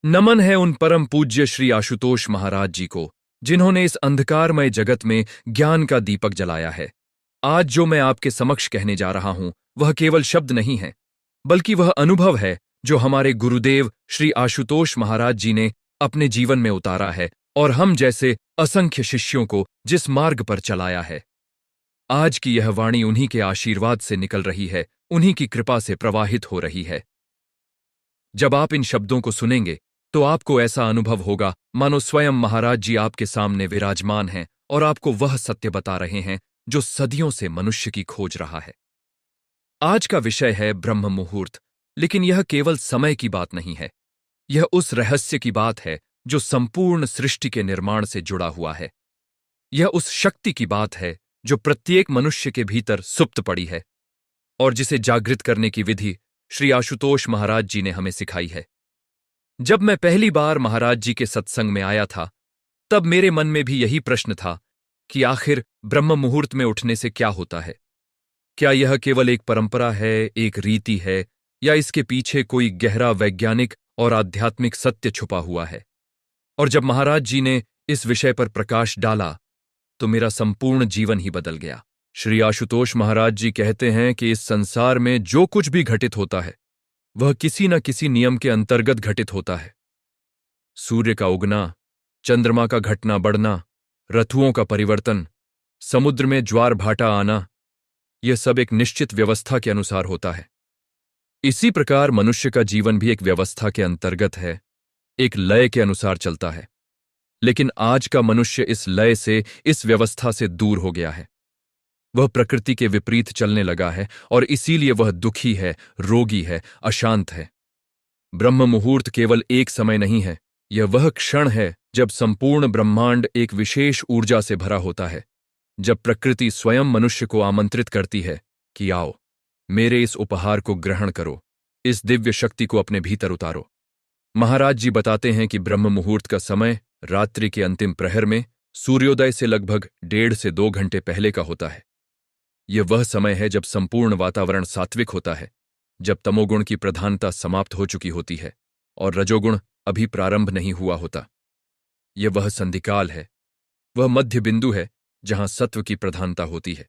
नमन है उन परम पूज्य श्री आशुतोष महाराज जी को, जिन्होंने इस अंधकारमय जगत में ज्ञान का दीपक जलाया है। आज जो मैं आपके समक्ष कहने जा रहा हूं, वह केवल शब्द नहीं है, बल्कि वह अनुभव है जो हमारे गुरुदेव श्री आशुतोष महाराज जी ने अपने जीवन में उतारा है और हम जैसे असंख्य शिष्यों को जिस मार्ग पर चलाया है। आज की यह वाणी उन्हीं के आशीर्वाद से निकल रही है, उन्हीं की कृपा से प्रवाहित हो रही है। जब आप इन शब्दों को सुनेंगे तो आपको ऐसा अनुभव होगा मानो स्वयं महाराज जी आपके सामने विराजमान हैं और आपको वह सत्य बता रहे हैं जो सदियों से मनुष्य की खोज रहा है। आज का विषय है ब्रह्म मुहूर्त, लेकिन यह केवल समय की बात नहीं है। यह उस रहस्य की बात है जो संपूर्ण सृष्टि के निर्माण से जुड़ा हुआ है। यह उस शक्ति की बात है जो प्रत्येक मनुष्य के भीतर सुप्त पड़ी है और जिसे जागृत करने की विधि श्री आशुतोष महाराज जी ने हमें सिखाई है। जब मैं पहली बार महाराज जी के सत्संग में आया था, तब मेरे मन में भी यही प्रश्न था कि आखिर ब्रह्म मुहूर्त में उठने से क्या होता है। क्या यह केवल एक परंपरा है, एक रीति है, या इसके पीछे कोई गहरा वैज्ञानिक और आध्यात्मिक सत्य छुपा हुआ है। और जब महाराज जी ने इस विषय पर प्रकाश डाला तो मेरा संपूर्ण जीवन ही बदल गया। श्री आशुतोष महाराज जी कहते हैं कि इस संसार में जो कुछ भी घटित होता है वह किसी न किसी नियम के अंतर्गत घटित होता है। सूर्य का उगना, चंद्रमा का घटना बढ़ना, ऋतुओं का परिवर्तन, समुद्र में ज्वार भाटा आना, यह सब एक निश्चित व्यवस्था के अनुसार होता है। इसी प्रकार मनुष्य का जीवन भी एक व्यवस्था के अंतर्गत है, एक लय के अनुसार चलता है। लेकिन आज का मनुष्य इस लय से, इस व्यवस्था से दूर हो गया है। वह प्रकृति के विपरीत चलने लगा है और इसीलिए वह दुखी है, रोगी है, अशांत है। ब्रह्म मुहूर्त केवल एक समय नहीं है, यह वह क्षण है जब संपूर्ण ब्रह्मांड एक विशेष ऊर्जा से भरा होता है, जब प्रकृति स्वयं मनुष्य को आमंत्रित करती है कि आओ, मेरे इस उपहार को ग्रहण करो, इस दिव्य शक्ति को अपने भीतर उतारो। महाराज जी बताते हैं कि ब्रह्म मुहूर्त का समय रात्रि के अंतिम प्रहर में सूर्योदय से लगभग 1.5 से 2 घंटे पहले का होता है। यह वह समय है जब संपूर्ण वातावरण सात्विक होता है, जब तमोगुण की प्रधानता समाप्त हो चुकी होती है और रजोगुण अभी प्रारंभ नहीं हुआ होता। यह वह संधिकाल है, वह मध्य बिंदु है जहां सत्व की प्रधानता होती है।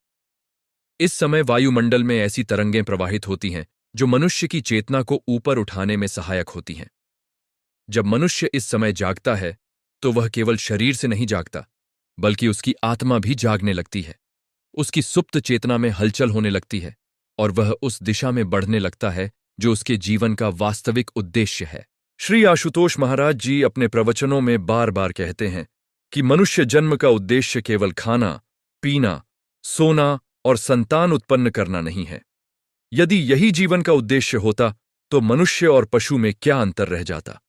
इस समय वायुमंडल में ऐसी तरंगें प्रवाहित होती हैं जो मनुष्य की चेतना को ऊपर उठाने में सहायक होती हैं। जब मनुष्य इस समय जागता है तो वह केवल शरीर से नहीं जागता, बल्कि उसकी आत्मा भी जागने लगती है। उसकी सुप्त चेतना में हलचल होने लगती है और वह उस दिशा में बढ़ने लगता है जो उसके जीवन का वास्तविक उद्देश्य है। श्री आशुतोष महाराज जी अपने प्रवचनों में बार बार कहते हैं कि मनुष्य जन्म का उद्देश्य केवल खाना, पीना, सोना और संतान उत्पन्न करना नहीं है। यदि यही जीवन का उद्देश्य होता तो मनुष्य और पशु में क्या अंतर रह जाता।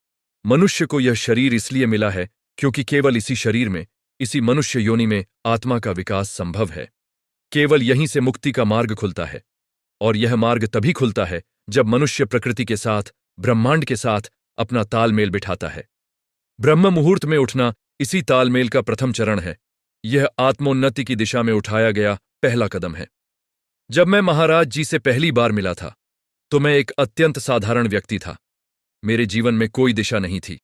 मनुष्य को यह शरीर इसलिए मिला है क्योंकि केवल इसी शरीर में, इसी मनुष्य योनि में आत्मा का विकास संभव है। केवल यहीं से मुक्ति का मार्ग खुलता है और यह मार्ग तभी खुलता है जब मनुष्य प्रकृति के साथ, ब्रह्मांड के साथ अपना तालमेल बिठाता है। ब्रह्म मुहूर्त में उठना इसी तालमेल का प्रथम चरण है। यह आत्मोन्नति की दिशा में उठाया गया पहला कदम है। जब मैं महाराज जी से पहली बार मिला था तो मैं एक अत्यंत साधारण व्यक्ति था। मेरे जीवन में कोई दिशा नहीं थी,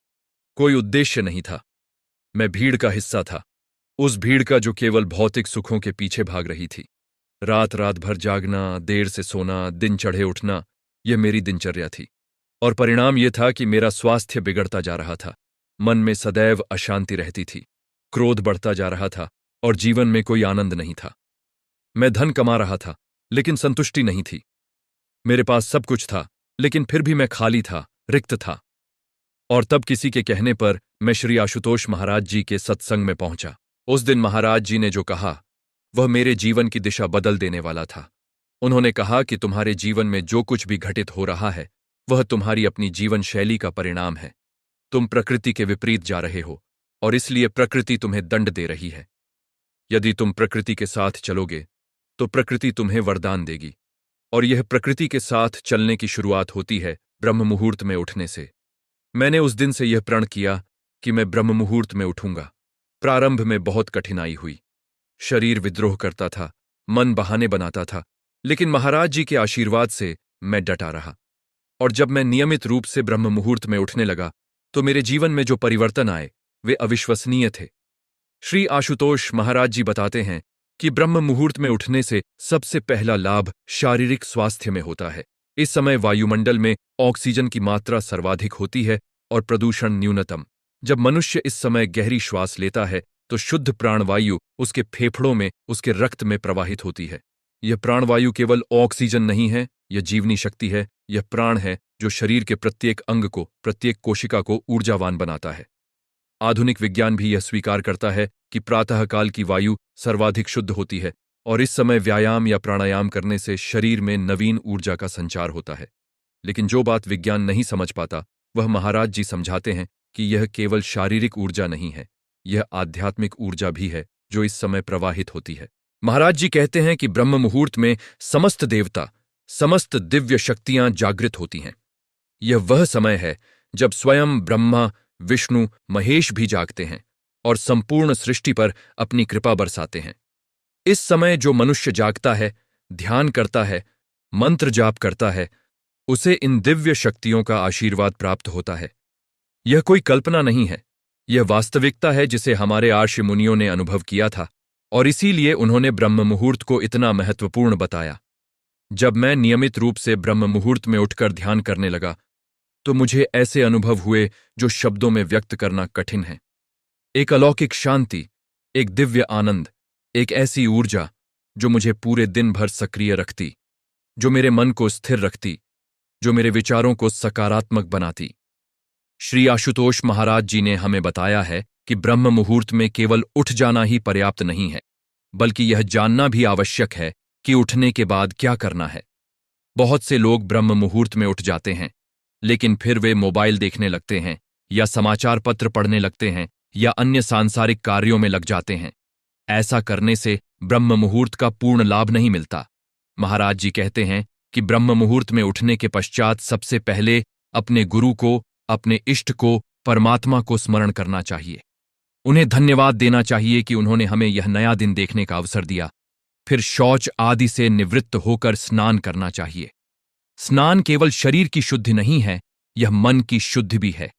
कोई उद्देश्य नहीं था। मैं भीड़ का हिस्सा था, उस भीड़ का जो केवल भौतिक सुखों के पीछे भाग रही थी। रात रात भर जागना, देर से सोना, दिन चढ़े उठना, यह मेरी दिनचर्या थी। और परिणाम यह था कि मेरा स्वास्थ्य बिगड़ता जा रहा था, मन में सदैव अशांति रहती थी, क्रोध बढ़ता जा रहा था और जीवन में कोई आनंद नहीं था। मैं धन कमा रहा था लेकिन संतुष्टि नहीं थी। मेरे पास सब कुछ था लेकिन फिर भी मैं खाली था, रिक्त था। और तब किसी के कहने पर मैं श्री आशुतोष महाराज जी के सत्संग में पहुंचा। उस दिन महाराज जी ने जो कहा वह मेरे जीवन की दिशा बदल देने वाला था। उन्होंने कहा कि तुम्हारे जीवन में जो कुछ भी घटित हो रहा है वह तुम्हारी अपनी जीवन शैली का परिणाम है। तुम प्रकृति के विपरीत जा रहे हो और इसलिए प्रकृति तुम्हें दंड दे रही है। यदि तुम प्रकृति के साथ चलोगे तो प्रकृति तुम्हें वरदान देगी और यह प्रकृति के साथ चलने की शुरुआत होती है ब्रह्म मुहूर्त में उठने से। मैंने उस दिन से यह प्रण किया कि मैं ब्रह्म मुहूर्त में उठूंगा। प्रारंभ में बहुत कठिनाई हुई, शरीर विद्रोह करता था, मन बहाने बनाता था, लेकिन महाराज जी के आशीर्वाद से मैं डटा रहा। और जब मैं नियमित रूप से ब्रह्म मुहूर्त में उठने लगा तो मेरे जीवन में जो परिवर्तन आए वे अविश्वसनीय थे। श्री आशुतोष महाराज जी बताते हैं कि ब्रह्म मुहूर्त में उठने से सबसे पहला लाभ शारीरिक स्वास्थ्य में होता है। इस समय वायुमंडल में ऑक्सीजन की मात्रा सर्वाधिक होती है और प्रदूषण न्यूनतम। जब मनुष्य इस समय गहरी श्वास लेता है तो शुद्ध प्राणवायु उसके फेफड़ों में, उसके रक्त में प्रवाहित होती है। यह प्राणवायु केवल ऑक्सीजन नहीं है, यह जीवनी शक्ति है, यह प्राण है जो शरीर के प्रत्येक अंग को, प्रत्येक कोशिका को ऊर्जावान बनाता है। आधुनिक विज्ञान भी यह स्वीकार करता है कि प्रातःकाल की वायु सर्वाधिक शुद्ध होती है और इस समय व्यायाम या प्राणायाम करने से शरीर में नवीन ऊर्जा का संचार होता है। लेकिन जो बात विज्ञान नहीं समझ पाता वह महाराज जी समझाते हैं कि यह केवल शारीरिक ऊर्जा नहीं है, यह आध्यात्मिक ऊर्जा भी है जो इस समय प्रवाहित होती है। महाराज जी कहते हैं कि ब्रह्म मुहूर्त में समस्त देवता, समस्त दिव्य शक्तियां जागृत होती हैं। यह वह समय है जब स्वयं ब्रह्मा, विष्णु, महेश भी जागते हैं और संपूर्ण सृष्टि पर अपनी कृपा बरसाते हैं। इस समय जो मनुष्य जागता है, ध्यान करता है, मंत्र जाप करता है, उसे इन दिव्य शक्तियों का आशीर्वाद प्राप्त होता है। यह कोई कल्पना नहीं है, यह वास्तविकता है जिसे हमारे आर्ष मुनियों ने अनुभव किया था और इसीलिए उन्होंने ब्रह्म मुहूर्त को इतना महत्वपूर्ण बताया। जब मैं नियमित रूप से ब्रह्म मुहूर्त में उठकर ध्यान करने लगा तो मुझे ऐसे अनुभव हुए जो शब्दों में व्यक्त करना कठिन है। एक अलौकिक शांति, एक दिव्य आनंद, एक ऐसी ऊर्जा जो मुझे पूरे दिन भर सक्रिय रखती, जो मेरे मन को स्थिर रखती, जो मेरे विचारों को सकारात्मक बनाती। श्री आशुतोष महाराज जी ने हमें बताया है कि ब्रह्म मुहूर्त में केवल उठ जाना ही पर्याप्त नहीं है, बल्कि यह जानना भी आवश्यक है कि उठने के बाद क्या करना है। बहुत से लोग ब्रह्म मुहूर्त में उठ जाते हैं, लेकिन फिर वे मोबाइल देखने लगते हैं या समाचार पत्र पढ़ने लगते हैं या अन्य सांसारिक कार्यों में लग जाते हैं। ऐसा करने से ब्रह्म मुहूर्त का पूर्ण लाभ नहीं मिलता। महाराज जी कहते हैं कि ब्रह्म मुहूर्त में उठने के पश्चात सबसे पहले अपने गुरु को, अपने इष्ट को, परमात्मा को स्मरण करना चाहिए। उन्हें धन्यवाद देना चाहिए कि उन्होंने हमें यह नया दिन देखने का अवसर दिया। फिर शौच आदि से निवृत्त होकर स्नान करना चाहिए। स्नान केवल शरीर की शुद्धि नहीं है, यह मन की शुद्धि भी है।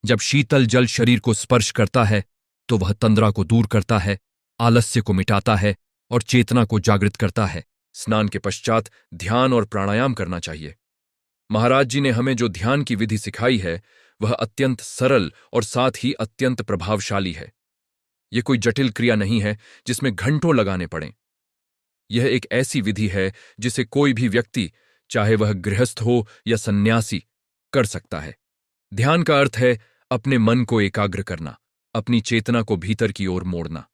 जब शीतल जल शरीर को स्पर्श करता है तो वह तंद्रा को दूर करता है, आलस्य को मिटाता है और चेतना को जागृत करता है। स्नान के पश्चात ध्यान और प्राणायाम करना चाहिए। महाराज जी ने हमें जो ध्यान की विधि सिखाई है वह अत्यंत सरल और साथ ही अत्यंत प्रभावशाली है। यह कोई जटिल क्रिया नहीं है जिसमें घंटों लगाने पड़ें। यह एक ऐसी विधि है जिसे कोई भी व्यक्ति, चाहे वह गृहस्थ हो या सन्यासी, कर सकता है। ध्यान का अर्थ है अपने मन को एकाग्र करना, अपनी चेतना को भीतर की ओर मोड़ना।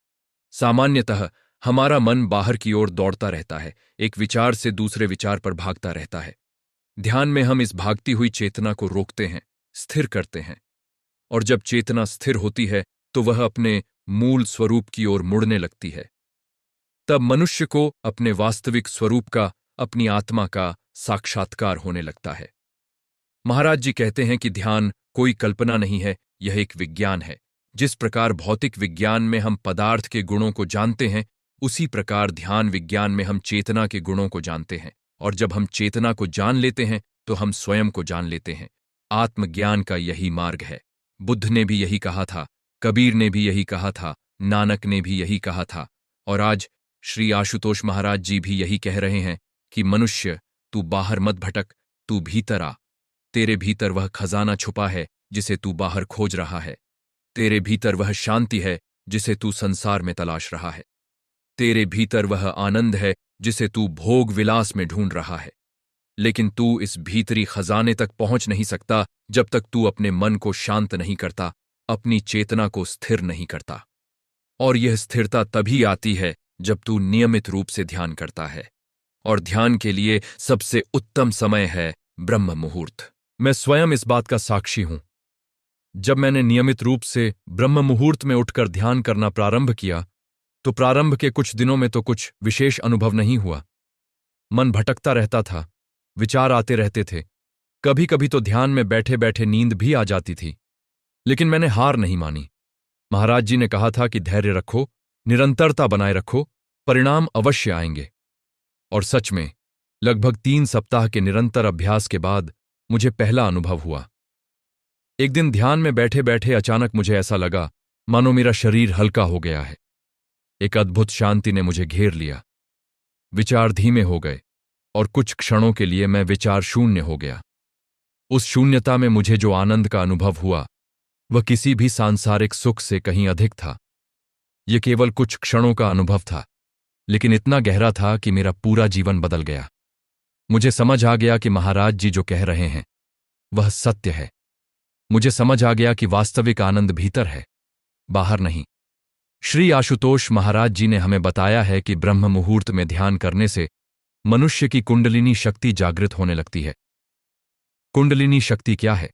सामान्यतः हमारा मन बाहर की ओर दौड़ता रहता है, एक विचार से दूसरे विचार पर भागता रहता है। ध्यान में हम इस भागती हुई चेतना को रोकते हैं, स्थिर करते हैं, और जब चेतना स्थिर होती है तो वह अपने मूल स्वरूप की ओर मुड़ने लगती है। तब मनुष्य को अपने वास्तविक स्वरूप का, अपनी आत्मा का साक्षात्कार होने लगता है। महाराज जी कहते हैं कि ध्यान कोई कल्पना नहीं है, यह एक विज्ञान है। जिस प्रकार भौतिक विज्ञान में हम पदार्थ के गुणों को जानते हैं, उसी प्रकार ध्यान विज्ञान में हम चेतना के गुणों को जानते हैं, और जब हम चेतना को जान लेते हैं तो हम स्वयं को जान लेते हैं। आत्मज्ञान का यही मार्ग है। बुद्ध ने भी यही कहा था, कबीर ने भी यही कहा था, नानक ने भी यही कहा था, और आज श्री आशुतोष महाराज जी भी यही कह रहे हैं कि मनुष्य, तू बाहर मत भटक, तू भीतर आ। तेरे भीतर वह खजाना छुपा है जिसे तू बाहर खोज रहा है। तेरे भीतर वह शांति है जिसे तू संसार में तलाश रहा है। तेरे भीतर वह आनंद है जिसे तू भोग विलास में ढूंढ रहा है। लेकिन तू इस भीतरी खजाने तक पहुंच नहीं सकता जब तक तू अपने मन को शांत नहीं करता, अपनी चेतना को स्थिर नहीं करता। और यह स्थिरता तभी आती है जब तू नियमित रूप से ध्यान करता है। और ध्यान के लिए सबसे उत्तम समय है ब्रह्म मुहूर्त। मैं स्वयं इस बात का साक्षी हूं। जब मैंने नियमित रूप से ब्रह्म मुहूर्त में उठकर ध्यान करना प्रारंभ किया तो प्रारंभ के कुछ दिनों में तो कुछ विशेष अनुभव नहीं हुआ। मन भटकता रहता था, विचार आते रहते थे, कभी कभी तो ध्यान में बैठे बैठे नींद भी आ जाती थी। लेकिन मैंने हार नहीं मानी। महाराज जी ने कहा था कि धैर्य रखो, निरंतरता बनाए रखो, परिणाम अवश्य आएंगे। और सच में लगभग 3 सप्ताह के निरंतर अभ्यास के बाद मुझे पहला अनुभव हुआ। एक दिन ध्यान में बैठे बैठे अचानक मुझे ऐसा लगा मानो मेरा शरीर हल्का हो गया है। एक अद्भुत शांति ने मुझे घेर लिया। विचार धीमे हो गए और कुछ क्षणों के लिए मैं विचार शून्य हो गया। उस शून्यता में मुझे जो आनंद का अनुभव हुआ वह किसी भी सांसारिक सुख से कहीं अधिक था। यह केवल कुछ क्षणों का अनुभव था, लेकिन इतना गहरा था कि मेरा पूरा जीवन बदल गया। मुझे समझ आ गया कि महाराज जी जो कह रहे हैं वह सत्य है। मुझे समझ आ गया कि वास्तविक आनंद भीतर है, बाहर नहीं। श्री आशुतोष महाराज जी ने हमें बताया है कि ब्रह्म मुहूर्त में ध्यान करने से मनुष्य की कुंडलिनी शक्ति जागृत होने लगती है। कुंडलिनी शक्ति क्या है?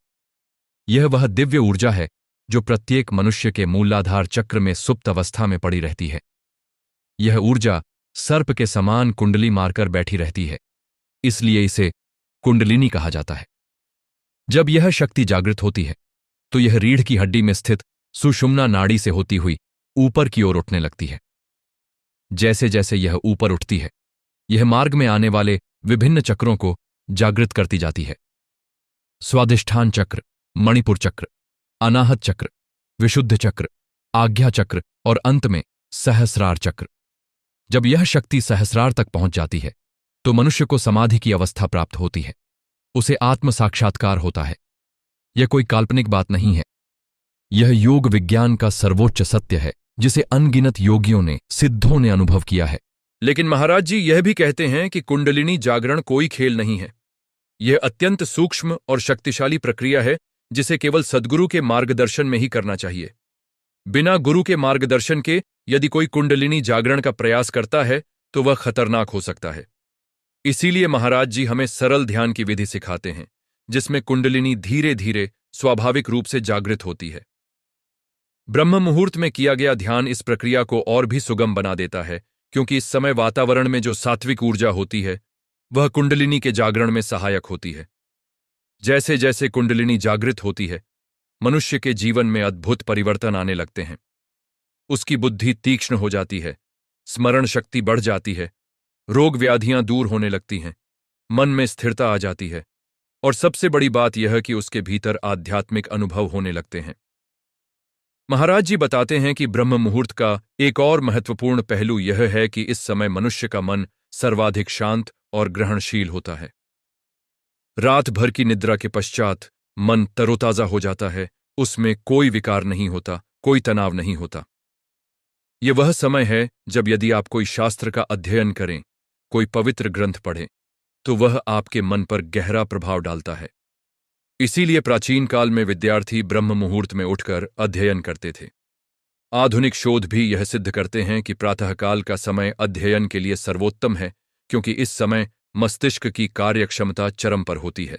यह वह दिव्य ऊर्जा है जो प्रत्येक मनुष्य के मूलाधार चक्र में सुप्त अवस्था में पड़ी रहती है। यह ऊर्जा सर्प के समान कुंडली मारकर बैठी रहती है, इसलिए इसे कुंडलिनी कहा जाता है। जब यह शक्ति जागृत होती है तो यह रीढ़ की हड्डी में स्थित सुषुम्ना नाड़ी से होती हुई ऊपर की ओर उठने लगती है। जैसे जैसे यह ऊपर उठती है, यह मार्ग में आने वाले विभिन्न चक्रों को जागृत करती जाती है। स्वादिष्ठान चक्र, मणिपुर चक्र, अनाहत चक्र, विशुद्ध चक्र, आज्ञा चक्र और अंत में सहस्रार चक्र। जब यह शक्ति सहस्रार तक पहुंच जाती है तो मनुष्य को समाधि की अवस्था प्राप्त होती है। उसे आत्म साक्षात्कार होता है। यह कोई काल्पनिक बात नहीं है। यह योग विज्ञान का सर्वोच्च सत्य है जिसे अनगिनत योगियों ने, सिद्धों ने अनुभव किया है। लेकिन महाराज जी यह भी कहते हैं कि कुंडलिनी जागरण कोई खेल नहीं है। यह अत्यंत सूक्ष्म और शक्तिशाली प्रक्रिया है जिसे केवल सद्गुरु के मार्गदर्शन में ही करना चाहिए। बिना गुरु के मार्गदर्शन के यदि कोई कुंडलिनी जागरण का प्रयास करता है तो वह खतरनाक हो सकता है। इसीलिए महाराज जी हमें सरल ध्यान की विधि सिखाते हैं जिसमें कुंडलिनी धीरे धीरे स्वाभाविक रूप से जागृत होती है। ब्रह्म मुहूर्त में किया गया ध्यान इस प्रक्रिया को और भी सुगम बना देता है, क्योंकि इस समय वातावरण में जो सात्विक ऊर्जा होती है वह कुंडलिनी के जागरण में सहायक होती है। जैसे जैसे कुंडलिनी जागृत होती है, मनुष्य के जीवन में अद्भुत परिवर्तन आने लगते हैं। उसकी बुद्धि तीक्ष्ण हो जाती है, स्मरण शक्ति बढ़ जाती है, रोग व्याधियां दूर होने लगती हैं, मन में स्थिरता आ जाती है और सबसे बड़ी बात यह कि उसके भीतर आध्यात्मिक अनुभव होने लगते हैं। महाराज जी बताते हैं कि ब्रह्म मुहूर्त का एक और महत्वपूर्ण पहलू यह है कि इस समय मनुष्य का मन सर्वाधिक शांत और ग्रहणशील होता है। रात भर की निद्रा के पश्चात मन तरोताजा हो जाता है, उसमें कोई विकार नहीं होता, कोई तनाव नहीं होता। यह वह समय है जब यदि आप कोई शास्त्र का अध्ययन करें, कोई पवित्र ग्रंथ पढ़ें, तो वह आपके मन पर गहरा प्रभाव डालता है। इसीलिए प्राचीन काल में विद्यार्थी ब्रह्म मुहूर्त में उठकर अध्ययन करते थे। आधुनिक शोध भी यह सिद्ध करते हैं कि प्रातःकाल का समय अध्ययन के लिए सर्वोत्तम है, क्योंकि इस समय मस्तिष्क की कार्यक्षमता चरम पर होती है।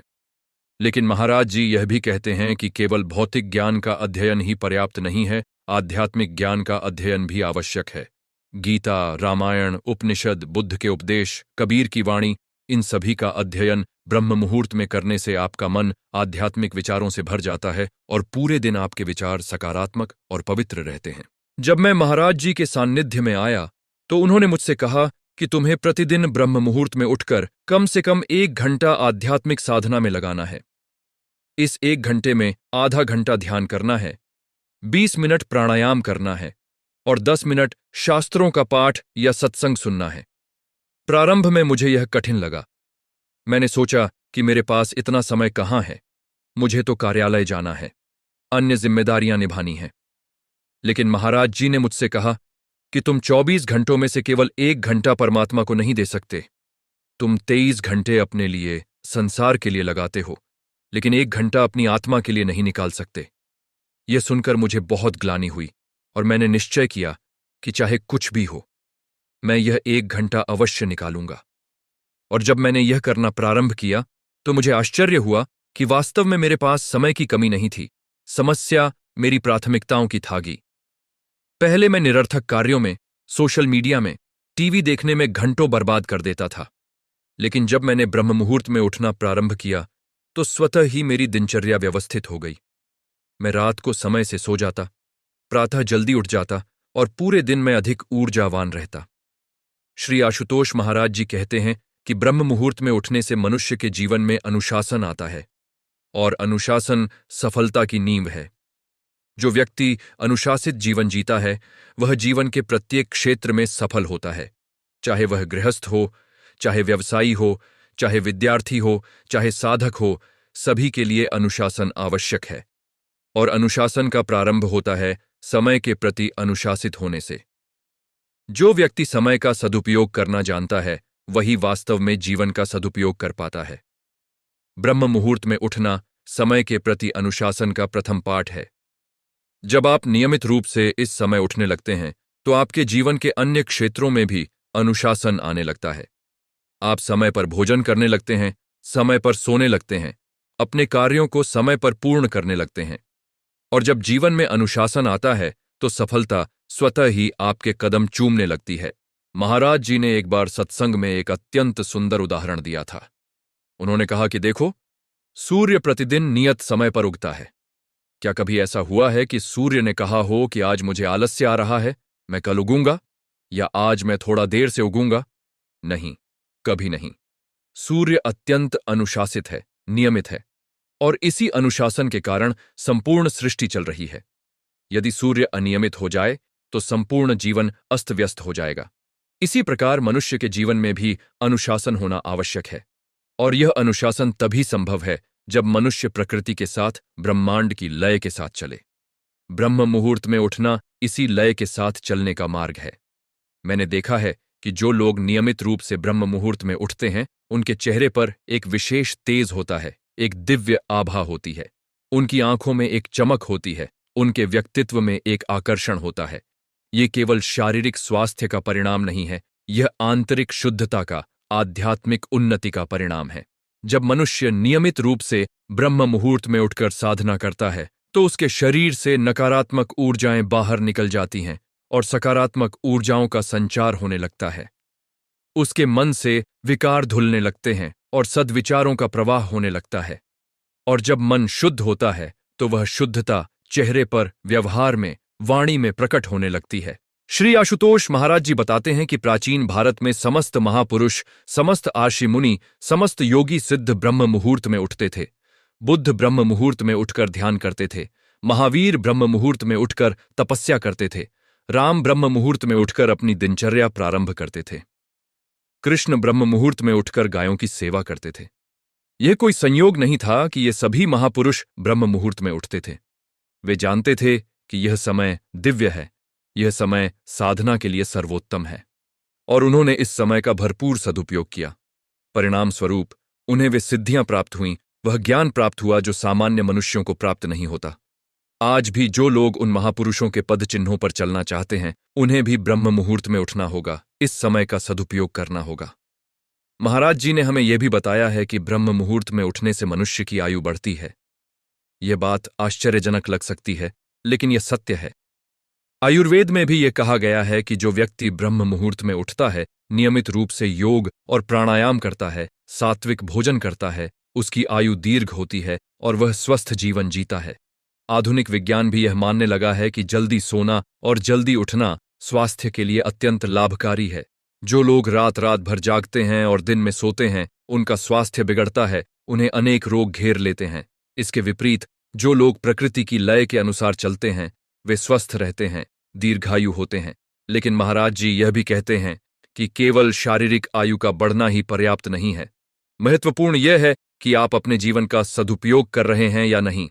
लेकिन महाराज जी यह भी कहते हैं कि केवल भौतिक ज्ञान का अध्ययन ही पर्याप्त नहीं है, आध्यात्मिक ज्ञान का अध्ययन भी आवश्यक है। गीता, रामायण, उपनिषद, बुद्ध के उपदेश, कबीर की वाणी, इन सभी का अध्ययन ब्रह्म मुहूर्त में करने से आपका मन आध्यात्मिक विचारों से भर जाता है और पूरे दिन आपके विचार सकारात्मक और पवित्र रहते हैं। जब मैं महाराज जी के सान्निध्य में आया तो उन्होंने मुझसे कहा कि तुम्हें प्रतिदिन ब्रह्म मुहूर्त में उठकर कम से कम 1 घंटा आध्यात्मिक साधना में लगाना है। इस 1 घंटे में आधा घंटा ध्यान करना है, 20 मिनट प्राणायाम करना है और 10 मिनट शास्त्रों का पाठ या सत्संग सुनना है। प्रारंभ में मुझे यह कठिन लगा। मैंने सोचा कि मेरे पास इतना समय कहाँ है, मुझे तो कार्यालय जाना है, अन्य जिम्मेदारियां निभानी हैं। लेकिन महाराज जी ने मुझसे कहा कि तुम 24 घंटों में से केवल 1 घंटा परमात्मा को नहीं दे सकते। तुम 23 घंटे अपने लिए, संसार के लिए लगाते हो, लेकिन 1 घंटा अपनी आत्मा के लिए नहीं निकाल सकते। यह सुनकर मुझे बहुत ग्लानि हुई और मैंने निश्चय किया कि चाहे कुछ भी हो, मैं यह 1 घंटा अवश्य निकालूंगा। और जब मैंने यह करना प्रारंभ किया तो मुझे आश्चर्य हुआ कि वास्तव में मेरे पास समय की कमी नहीं थी, समस्या मेरी प्राथमिकताओं की थागी। पहले मैं निरर्थक कार्यों में, सोशल मीडिया में, टीवी देखने में घंटों बर्बाद कर देता था। लेकिन जब मैंने ब्रह्म मुहूर्त में उठना प्रारंभ किया तो स्वतः ही मेरी दिनचर्या व्यवस्थित हो गई। मैं रात को समय से सो जाता, प्रातः जल्दी उठ जाता और पूरे दिन में अधिक ऊर्जावान रहता। श्री आशुतोष महाराज जी कहते हैं कि ब्रह्म मुहूर्त में उठने से मनुष्य के जीवन में अनुशासन आता है। और अनुशासन सफलता की नींव है। जो व्यक्ति अनुशासित जीवन जीता है वह जीवन के प्रत्येक क्षेत्र में सफल होता है, चाहे वह गृहस्थ हो, चाहे व्यवसायी हो, चाहे विद्यार्थी हो, चाहे साधक हो, सभी के लिए अनुशासन आवश्यक है। और अनुशासन का प्रारंभ होता है समय के प्रति अनुशासित होने से। जो व्यक्ति समय का सदुपयोग करना जानता है वही वास्तव में जीवन का सदुपयोग कर पाता है। ब्रह्म मुहूर्त में उठना समय के प्रति अनुशासन का प्रथम पाठ है। जब आप नियमित रूप से इस समय उठने लगते हैं तो आपके जीवन के अन्य क्षेत्रों में भी अनुशासन आने लगता है। आप समय पर भोजन करने लगते हैं, समय पर सोने लगते हैं, अपने कार्यों को समय पर पूर्ण करने लगते हैं। और जब जीवन में अनुशासन आता है तो सफलता स्वतः ही आपके कदम चूमने लगती है। महाराज जी ने एक बार सत्संग में एक अत्यंत सुंदर उदाहरण दिया था। उन्होंने कहा कि देखो, सूर्य प्रतिदिन नियत समय पर उगता है। क्या कभी ऐसा हुआ है कि सूर्य ने कहा हो कि आज मुझे आलस्य आ रहा है, मैं कल उगूंगा, या आज मैं थोड़ा देर से उगूंगा? नहीं, कभी नहीं। सूर्य अत्यंत अनुशासित है, नियमित है, और इसी अनुशासन के कारण संपूर्ण सृष्टि चल रही है। यदि सूर्य अनियमित हो जाए तो संपूर्ण जीवन अस्त व्यस्त हो जाएगा। इसी प्रकार मनुष्य के जीवन में भी अनुशासन होना आवश्यक है, और यह अनुशासन तभी संभव है जब मनुष्य प्रकृति के साथ, ब्रह्मांड की लय के साथ चले। ब्रह्म मुहूर्त में उठना इसी लय के साथ चलने का मार्ग है। मैंने देखा है कि जो लोग नियमित रूप से ब्रह्म मुहूर्त में उठते हैं उनके चेहरे पर एक विशेष तेज होता है, एक दिव्य आभा होती है, उनकी आंखों में एक चमक होती है, उनके व्यक्तित्व में एक आकर्षण होता है। ये केवल शारीरिक स्वास्थ्य का परिणाम नहीं है, यह आंतरिक शुद्धता का, आध्यात्मिक उन्नति का परिणाम है। जब मनुष्य नियमित रूप से ब्रह्म मुहूर्त में उठकर साधना करता है तो उसके शरीर से नकारात्मक ऊर्जाएं बाहर निकल जाती हैं और सकारात्मक ऊर्जाओं का संचार होने लगता है। उसके मन से विकार धुलने लगते हैं और सद्विचारों का प्रवाह होने लगता है। और जब मन शुद्ध होता है तो वह शुद्धता चेहरे पर, व्यवहार में, वाणी में प्रकट होने लगती है। श्री आशुतोष महाराज जी बताते हैं कि प्राचीन भारत में समस्त महापुरुष, समस्त आर्षि मुनि, समस्त योगी सिद्ध ब्रह्म मुहूर्त में उठते थे। बुद्ध ब्रह्म मुहूर्त में उठकर ध्यान करते थे, महावीर ब्रह्म मुहूर्त में उठकर तपस्या करते थे, राम ब्रह्म मुहूर्त में उठकर अपनी दिनचर्या प्रारंभ करते थे, कृष्ण ब्रह्म मुहूर्त में उठकर गायों की सेवा करते थे। यह कोई संयोग नहीं था कि ये सभी महापुरुष ब्रह्म मुहूर्त में उठते थे। वे जानते थे कि यह समय दिव्य है, यह समय साधना के लिए सर्वोत्तम है, और उन्होंने इस समय का भरपूर सदुपयोग किया। परिणाम स्वरूप उन्हें वे सिद्धियां प्राप्त हुईं, वह ज्ञान प्राप्त हुआ जो सामान्य मनुष्यों को प्राप्त नहीं होता। आज भी जो लोग उन महापुरुषों के पद चिन्हों पर चलना चाहते हैं उन्हें भी ब्रह्म मुहूर्त में उठना होगा, इस समय का सदुपयोग करना होगा। महाराज जी ने हमें यह भी बताया है कि ब्रह्म मुहूर्त में उठने से मनुष्य की आयु बढ़ती है। यह बात आश्चर्यजनक लग सकती है, लेकिन यह सत्य है। आयुर्वेद में भी यह कहा गया है कि जो व्यक्ति ब्रह्म मुहूर्त में उठता है, नियमित रूप से योग और प्राणायाम करता है, सात्विक भोजन करता है, उसकी आयु दीर्घ होती है और वह स्वस्थ जीवन जीता है। आधुनिक विज्ञान भी यह मानने लगा है कि जल्दी सोना और जल्दी उठना स्वास्थ्य के लिए अत्यंत लाभकारी है। जो लोग रात रात भर जागते हैं और दिन में सोते हैं उनका स्वास्थ्य बिगड़ता है, उन्हें अनेक रोग घेर लेते हैं। इसके विपरीत जो लोग प्रकृति की लय के अनुसार चलते हैं वे स्वस्थ रहते हैं, दीर्घायु होते हैं। लेकिन महाराज जी यह भी कहते हैं कि केवल शारीरिक आयु का बढ़ना ही पर्याप्त नहीं है। महत्वपूर्ण यह है कि आप अपने जीवन का सदुपयोग कर रहे हैं या नहीं।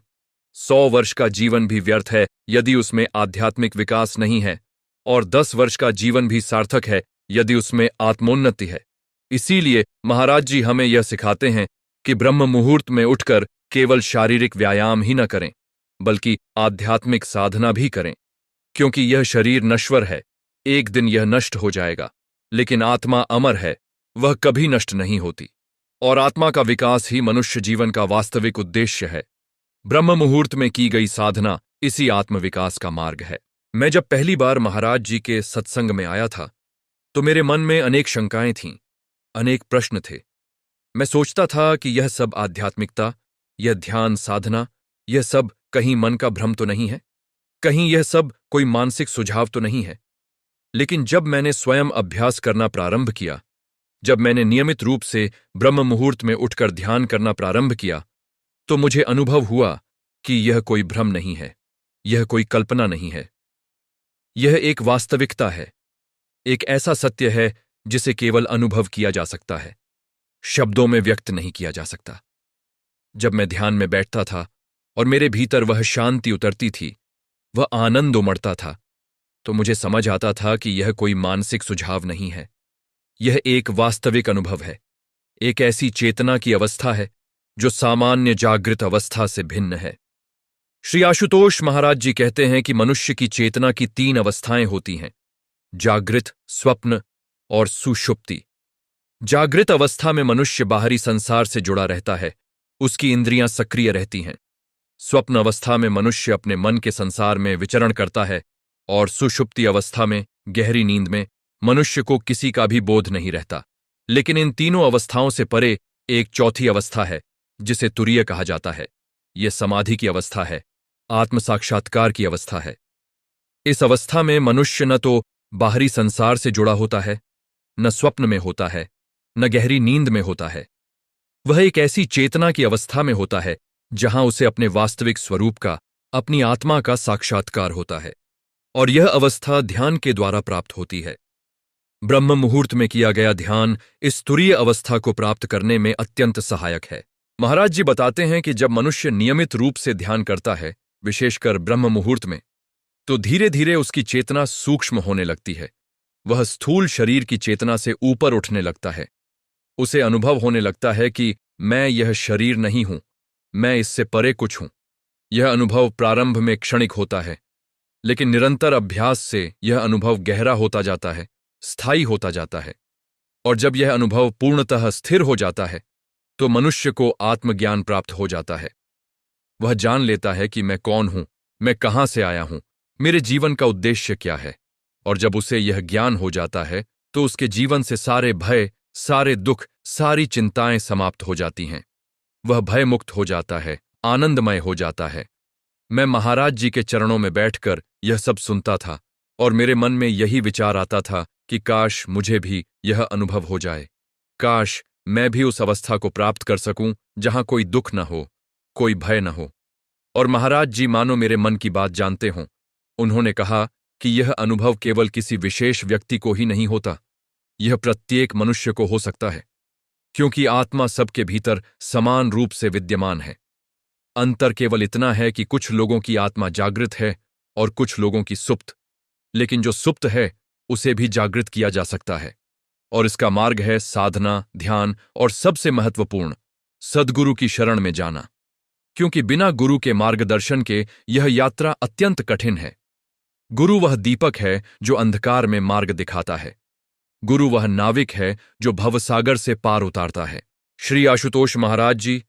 100 वर्ष का जीवन भी व्यर्थ है यदि उसमें आध्यात्मिक विकास नहीं है, और 10 वर्ष का जीवन भी सार्थक है यदि उसमें आत्मोन्नति है। इसीलिए महाराज जी हमें यह सिखाते हैं कि ब्रह्म मुहूर्त में उठकर केवल शारीरिक व्यायाम ही न करें, बल्कि आध्यात्मिक साधना भी करें, क्योंकि यह शरीर नश्वर है, एक दिन यह नष्ट हो जाएगा, लेकिन आत्मा अमर है, वह कभी नष्ट नहीं होती, और आत्मा का विकास ही मनुष्य जीवन का वास्तविक उद्देश्य है। ब्रह्म मुहूर्त में की गई साधना इसी आत्मविकास का मार्ग है। मैं जब पहली बार महाराज जी के सत्संग में आया था तो मेरे मन में अनेक शंकाएं थीं, अनेक प्रश्न थे। मैं सोचता था कि यह सब आध्यात्मिकता, यह ध्यान साधना, यह सब कहीं मन का भ्रम तो नहीं है, कहीं यह सब कोई मानसिक सुझाव तो नहीं है। लेकिन जब मैंने स्वयं अभ्यास करना प्रारंभ किया, जब मैंने नियमित रूप से ब्रह्म मुहूर्त में उठकर ध्यान करना प्रारंभ किया, तो मुझे अनुभव हुआ कि यह कोई भ्रम नहीं है, यह कोई कल्पना नहीं है। यह एक वास्तविकता है, एक ऐसा सत्य है जिसे केवल अनुभव किया जा सकता है, शब्दों में व्यक्त नहीं किया जा सकता। जब मैं ध्यान में बैठता था और मेरे भीतर वह शांति उतरती थी, वह आनंद उमड़ता था, तो मुझे समझ आता था कि यह कोई मानसिक सुझाव नहीं है, यह एक वास्तविक अनुभव है, एक ऐसी चेतना की अवस्था है जो सामान्य जागृत अवस्था से भिन्न है। श्री आशुतोष महाराज जी कहते हैं कि मनुष्य की चेतना की 3 अवस्थाएं होती हैं: जागृत, स्वप्न और सुषुप्ति। जागृत अवस्था में मनुष्य बाहरी संसार से जुड़ा रहता है, उसकी इंद्रियां सक्रिय रहती हैं। स्वप्न अवस्था में मनुष्य अपने मन के संसार में विचरण करता है और सुषुप्ति अवस्था में, गहरी नींद में, मनुष्य को किसी का भी बोध नहीं रहता। लेकिन इन तीनों अवस्थाओं से परे एक चौथी अवस्था है जिसे तुरीय कहा जाता है। यह समाधि की अवस्था है, आत्म साक्षात्कार की अवस्था है। इस अवस्था में मनुष्य न तो बाहरी संसार से जुड़ा होता है, न स्वप्न में होता है, न गहरी नींद में होता है। वह एक ऐसी चेतना की अवस्था में होता है जहां उसे अपने वास्तविक स्वरूप का, अपनी आत्मा का साक्षात्कार होता है, और यह अवस्था ध्यान के द्वारा प्राप्त होती है। ब्रह्म मुहूर्त में किया गया ध्यान इस तुरीय अवस्था को प्राप्त करने में अत्यंत सहायक है। महाराज जी बताते हैं कि जब मनुष्य नियमित रूप से ध्यान करता है, विशेषकर ब्रह्म मुहूर्त में, तो धीरे धीरे उसकी चेतना सूक्ष्म होने लगती है। वह स्थूल शरीर की चेतना से ऊपर उठने लगता है। उसे अनुभव होने लगता है कि मैं यह शरीर नहीं हूं, मैं इससे परे कुछ हूं। यह अनुभव प्रारंभ में क्षणिक होता है, लेकिन निरंतर अभ्यास से यह अनुभव गहरा होता जाता है, स्थायी होता जाता है, और जब यह अनुभव पूर्णतः स्थिर हो जाता है तो मनुष्य को आत्मज्ञान प्राप्त हो जाता है। वह जान लेता है कि मैं कौन हूं, मैं कहां से आया हूं, मेरे जीवन का उद्देश्य क्या है। और जब उसे यह ज्ञान हो जाता है तो उसके जीवन से सारे भय, सारे दुख, सारी चिंताएं समाप्त हो जाती हैं। वह भय मुक्त हो जाता है, आनंदमय हो जाता है। मैं महाराज जी के चरणों में बैठकर यह सब सुनता था और मेरे मन में यही विचार आता था कि काश मुझे भी यह अनुभव हो जाए, काश मैं भी उस अवस्था को प्राप्त कर सकूं जहां कोई दुख न हो, कोई भय न हो। और महाराज जी मानो मेरे मन की बात जानते हों। उन्होंने कहा कि यह अनुभव केवल किसी विशेष व्यक्ति को ही नहीं होता, यह प्रत्येक मनुष्य को हो सकता है, क्योंकि आत्मा सबके भीतर समान रूप से विद्यमान है। अंतर केवल इतना है कि कुछ लोगों की आत्मा जागृत है और कुछ लोगों की सुप्त, लेकिन जो सुप्त है उसे भी जागृत किया जा सकता है, और इसका मार्ग है साधना, ध्यान और सबसे महत्वपूर्ण, सद्गुरु की शरण में जाना। क्योंकि बिना गुरु के मार्गदर्शन के यह यात्रा अत्यंत कठिन है। गुरु वह दीपक है जो अंधकार में मार्ग दिखाता है। गुरु वह नाविक है जो भवसागर से पार उतारता है। श्री आशुतोष महाराज जी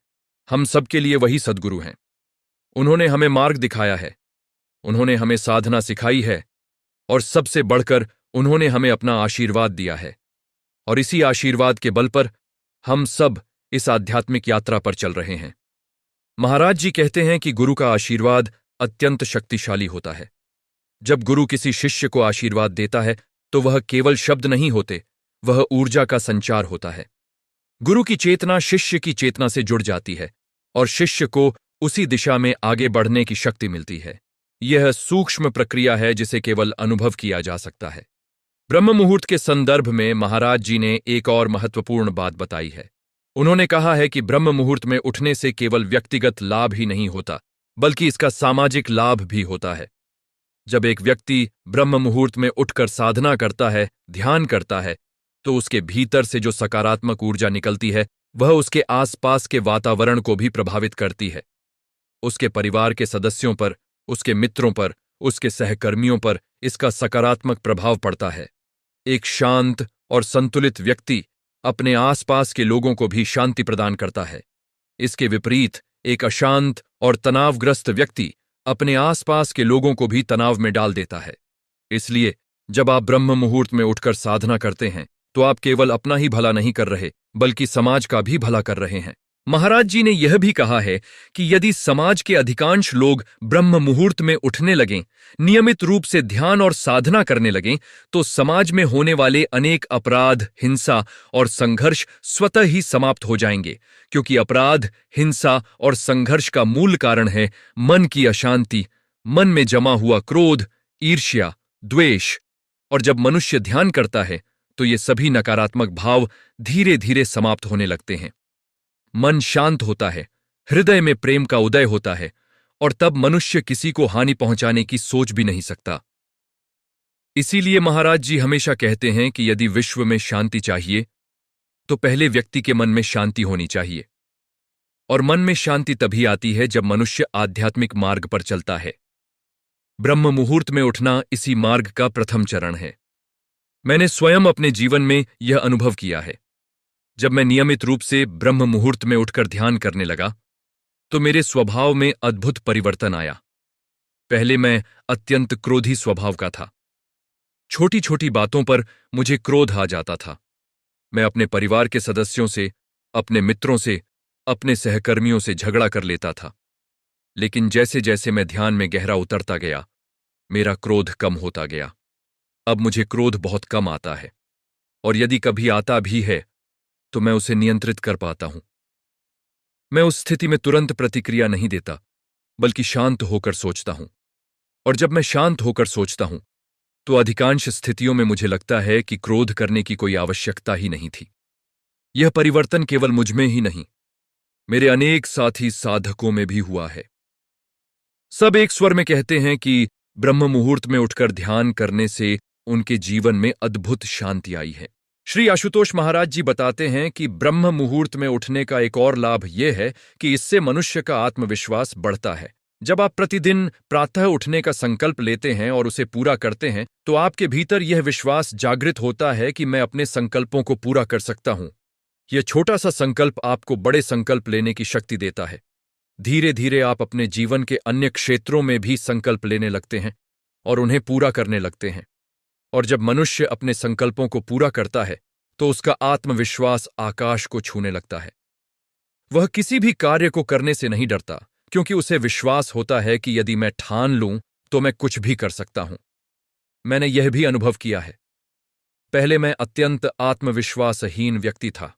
हम सबके लिए वही सद्गुरु हैं। उन्होंने हमें मार्ग दिखाया है, उन्होंने हमें साधना सिखाई है, और सबसे बढ़कर उन्होंने हमें अपना आशीर्वाद दिया है। और इसी आशीर्वाद के बल पर हम सब इस आध्यात्मिक यात्रा पर चल रहे हैं। महाराज जी कहते हैं कि गुरु का आशीर्वाद अत्यंत शक्तिशाली होता है। जब गुरु किसी शिष्य को आशीर्वाद देता है तो वह केवल शब्द नहीं होते, वह ऊर्जा का संचार होता है। गुरु की चेतना शिष्य की चेतना से जुड़ जाती है और शिष्य को उसी दिशा में आगे बढ़ने की शक्ति मिलती है। यह सूक्ष्म प्रक्रिया है जिसे केवल अनुभव किया जा सकता है। ब्रह्म मुहूर्त के संदर्भ में महाराज जी ने एक और महत्वपूर्ण बात बताई है। उन्होंने कहा है कि ब्रह्म मुहूर्त में उठने से केवल व्यक्तिगत लाभ ही नहीं होता, बल्कि इसका सामाजिक लाभ भी होता है। जब एक व्यक्ति ब्रह्म मुहूर्त में उठकर साधना करता है, ध्यान करता है, तो उसके भीतर से जो सकारात्मक ऊर्जा निकलती है वह उसके आसपास के वातावरण को भी प्रभावित करती है। उसके परिवार के सदस्यों पर, उसके मित्रों पर, उसके सहकर्मियों पर इसका सकारात्मक प्रभाव पड़ता है। एक शांत और संतुलित व्यक्ति अपने आसपास के लोगों को भी शांति प्रदान करता है। इसके विपरीत एक अशांत और तनावग्रस्त व्यक्ति अपने आसपास के लोगों को भी तनाव में डाल देता है। इसलिए जब आप ब्रह्म मुहूर्त में उठकर साधना करते हैं तो आप केवल अपना ही भला नहीं कर रहे, बल्कि समाज का भी भला कर रहे हैं। महाराज जी ने यह भी कहा है कि यदि समाज के अधिकांश लोग ब्रह्म मुहूर्त में उठने लगें, नियमित रूप से ध्यान और साधना करने लगें, तो समाज में होने वाले अनेक अपराध, हिंसा और संघर्ष स्वतः ही समाप्त हो जाएंगे, क्योंकि अपराध, हिंसा और संघर्ष का मूल कारण है मन की अशांति, मन में जमा हुआ क्रोध, ईर्ष्या, द्वेष। और जब मनुष्य ध्यान करता है तो ये सभी नकारात्मक भाव धीरे धीरे समाप्त होने लगते हैं। मन शांत होता है, हृदय में प्रेम का उदय होता है, और तब मनुष्य किसी को हानि पहुंचाने की सोच भी नहीं सकता। इसीलिए महाराज जी हमेशा कहते हैं कि यदि विश्व में शांति चाहिए तो पहले व्यक्ति के मन में शांति होनी चाहिए। और मन में शांति तभी आती है जब मनुष्य आध्यात्मिक मार्ग पर चलता है। ब्रह्म मुहूर्त में उठना इसी मार्ग का प्रथम चरण है। मैंने स्वयं अपने जीवन में यह अनुभव किया है। जब मैं नियमित रूप से ब्रह्म मुहूर्त में उठकर ध्यान करने लगा तो मेरे स्वभाव में अद्भुत परिवर्तन आया। पहले मैं अत्यंत क्रोधी स्वभाव का था। छोटी छोटी बातों पर मुझे क्रोध आ जाता था। मैं अपने परिवार के सदस्यों से, अपने मित्रों से, अपने सहकर्मियों से झगड़ा कर लेता था। लेकिन जैसे जैसे मैं ध्यान में गहरा उतरता गया, मेरा क्रोध कम होता गया। अब मुझे क्रोध बहुत कम आता है, और यदि कभी आता भी है तो मैं उसे नियंत्रित कर पाता हूं। मैं उस स्थिति में तुरंत प्रतिक्रिया नहीं देता, बल्कि शांत होकर सोचता हूं। और जब मैं शांत होकर सोचता हूं तो अधिकांश स्थितियों में मुझे लगता है कि क्रोध करने की कोई आवश्यकता ही नहीं थी। यह परिवर्तन केवल मुझ में ही नहीं, मेरे अनेक साथी साधकों में भी हुआ है। सब एक स्वर में कहते हैं कि ब्रह्म मुहूर्त में उठकर ध्यान करने से उनके जीवन में अद्भुत शांति आई है। श्री आशुतोष महाराज जी बताते हैं कि ब्रह्म मुहूर्त में उठने का एक और लाभ यह है कि इससे मनुष्य का आत्मविश्वास बढ़ता है। जब आप प्रतिदिन प्रातः उठने का संकल्प लेते हैं और उसे पूरा करते हैं तो आपके भीतर यह विश्वास जागृत होता है कि मैं अपने संकल्पों को पूरा कर सकता हूं। यह छोटा सा संकल्प आपको बड़े संकल्प लेने की शक्ति देता है। धीरे धीरे आप अपने जीवन के अन्य क्षेत्रों में भी संकल्प लेने लगते हैं और उन्हें पूरा करने लगते हैं। और जब मनुष्य अपने संकल्पों को पूरा करता है तो उसका आत्मविश्वास आकाश को छूने लगता है। वह किसी भी कार्य को करने से नहीं डरता, क्योंकि उसे विश्वास होता है कि यदि मैं ठान लूं तो मैं कुछ भी कर सकता हूं। मैंने यह भी अनुभव किया है। पहले मैं अत्यंत आत्मविश्वासहीन व्यक्ति था।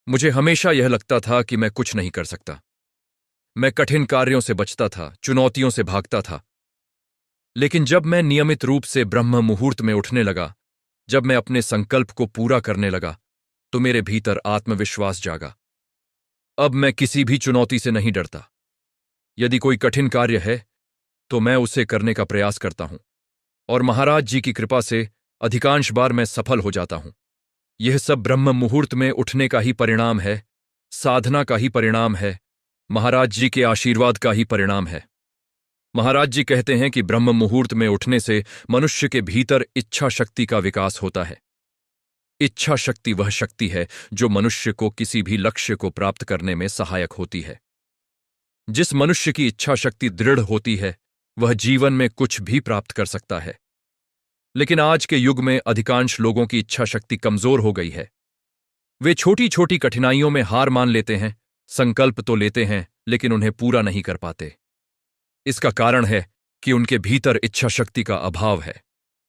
मुझे हमेशा यह लगता था कि मैं कुछ नहीं कर सकता। मैं कठिन कार्यों से बचता था, चुनौतियों से भागता था। लेकिन जब मैं नियमित रूप से ब्रह्म मुहूर्त में उठने लगा, जब मैं अपने संकल्प को पूरा करने लगा, तो मेरे भीतर आत्मविश्वास जागा। अब मैं किसी भी चुनौती से नहीं डरता। यदि कोई कठिन कार्य है तो मैं उसे करने का प्रयास करता हूं, और महाराज जी की कृपा से अधिकांश बार मैं सफल हो जाता हूं। यह सब ब्रह्म मुहूर्त में उठने का ही परिणाम है, साधना का ही परिणाम है, महाराज जी के आशीर्वाद का ही परिणाम है। महाराज जी कहते हैं कि ब्रह्म मुहूर्त में उठने से मनुष्य के भीतर इच्छा शक्ति का विकास होता है। इच्छा शक्ति वह शक्ति है जो मनुष्य को किसी भी लक्ष्य को प्राप्त करने में सहायक होती है। जिस मनुष्य की इच्छा शक्ति दृढ़ होती है वह जीवन में कुछ भी प्राप्त कर सकता है। लेकिन आज के युग में अधिकांश लोगों की इच्छा शक्ति कमजोर हो गई है। वे छोटी छोटी कठिनाइयों में हार मान लेते हैं, संकल्प तो लेते हैं लेकिन उन्हें पूरा नहीं कर पाते। इसका कारण है कि उनके भीतर इच्छा शक्ति का अभाव है,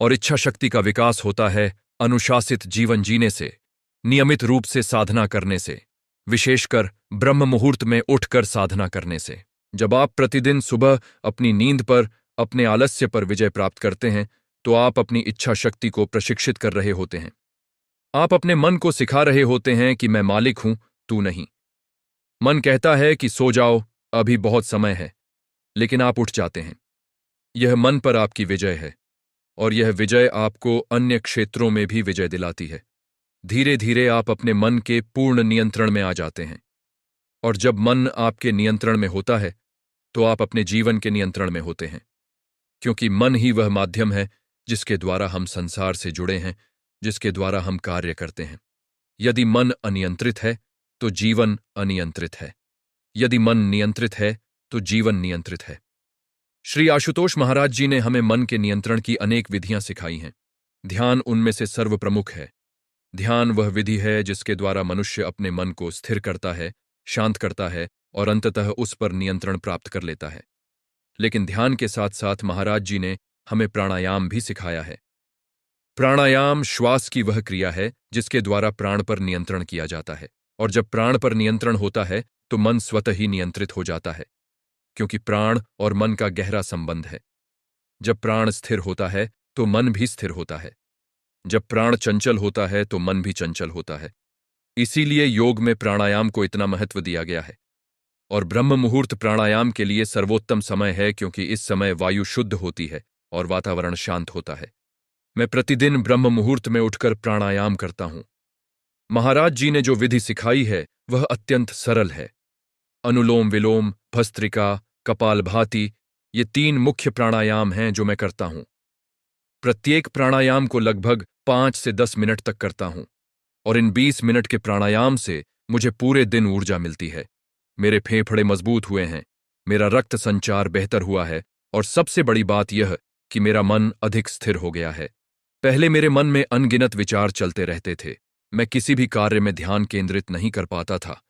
और इच्छा शक्ति का विकास होता है अनुशासित जीवन जीने से, नियमित रूप से साधना करने से, विशेषकर ब्रह्म मुहूर्त में उठकर साधना करने से। जब आप प्रतिदिन सुबह अपनी नींद पर, अपने आलस्य पर विजय प्राप्त करते हैं तो आप अपनी इच्छा शक्ति को प्रशिक्षित कर रहे होते हैं। आप अपने मन को सिखा रहे होते हैं कि मैं मालिक हूं, तू नहीं। मन कहता है कि सो जाओ, अभी बहुत समय है, लेकिन आप उठ जाते हैं। यह मन पर आपकी विजय है, और यह विजय आपको अन्य क्षेत्रों में भी विजय दिलाती है। धीरे धीरे आप अपने मन के पूर्ण नियंत्रण में आ जाते हैं, और जब मन आपके नियंत्रण में होता है तो आप अपने जीवन के नियंत्रण में होते हैं, क्योंकि मन ही वह माध्यम है जिसके द्वारा हम संसार से जुड़े हैं, जिसके द्वारा हम कार्य करते हैं। यदि मन अनियंत्रित है तो जीवन अनियंत्रित है, यदि मन नियंत्रित है तो जीवन नियंत्रित है। श्री आशुतोष महाराज जी ने हमें मन के नियंत्रण की अनेक विधियां सिखाई हैं। ध्यान उनमें से सर्वप्रमुख है। ध्यान वह विधि है जिसके द्वारा मनुष्य अपने मन को स्थिर करता है शांत करता है और अंततः उस पर नियंत्रण प्राप्त कर लेता है। लेकिन ध्यान के साथ साथ महाराज जी ने हमें प्राणायाम भी सिखाया है। प्राणायाम श्वास की वह क्रिया है जिसके द्वारा प्राण पर नियंत्रण किया जाता है, और जब प्राण पर नियंत्रण होता है तो मन स्वतः ही नियंत्रित हो जाता है, क्योंकि प्राण और मन का गहरा संबंध है। जब प्राण स्थिर होता है तो मन भी स्थिर होता है। जब प्राण चंचल होता है तो मन भी चंचल होता है। इसीलिए योग में प्राणायाम को इतना महत्व दिया गया है। और ब्रह्म मुहूर्त प्राणायाम के लिए सर्वोत्तम समय है, क्योंकि इस समय वायु शुद्ध होती है और वातावरण शांत होता है। मैं प्रतिदिन ब्रह्म मुहूर्त में उठकर प्राणायाम करता हूं। महाराज जी ने जो विधि सिखाई है वह अत्यंत सरल है। अनुलोम विलोम, भस्त्रिका, कपालभाति, ये 3 मुख्य प्राणायाम हैं जो मैं करता हूं। प्रत्येक प्राणायाम को लगभग 5 से 10 मिनट तक करता हूं, और इन 20 मिनट के प्राणायाम से मुझे पूरे दिन ऊर्जा मिलती है। मेरे फेफड़े मजबूत हुए हैं, मेरा रक्त संचार बेहतर हुआ है, और सबसे बड़ी बात यह कि मेरा मन अधिक स्थिर हो गया है। पहले मेरे मन में अनगिनत विचार चलते रहते थे, मैं किसी भी कार्य में ध्यान केंद्रित नहीं कर पाता था।